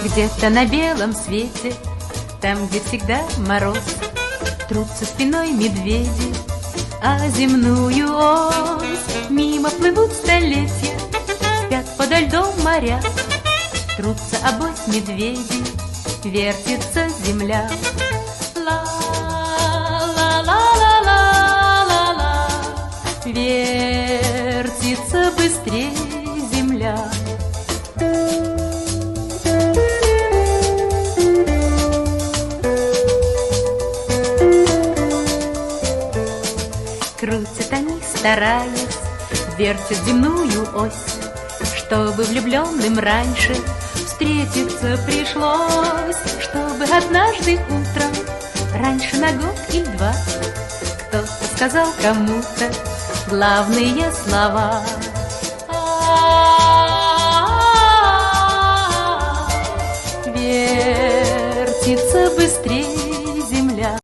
Где-то на белом свете, там, где всегда мороз, трутся спиной медведи, а земную ось мимо плывут столетия, спят подо льдом моря, трутся обось медведи, вертится земля. Ла-ла-ла-ла-ла-ла, вертится быстрее земля. Крутят они, стараясь, вертят земную ось, чтобы влюбленным раньше встретиться пришлось, чтобы однажды утром, раньше на год или два, кто-то сказал кому-то главные слова.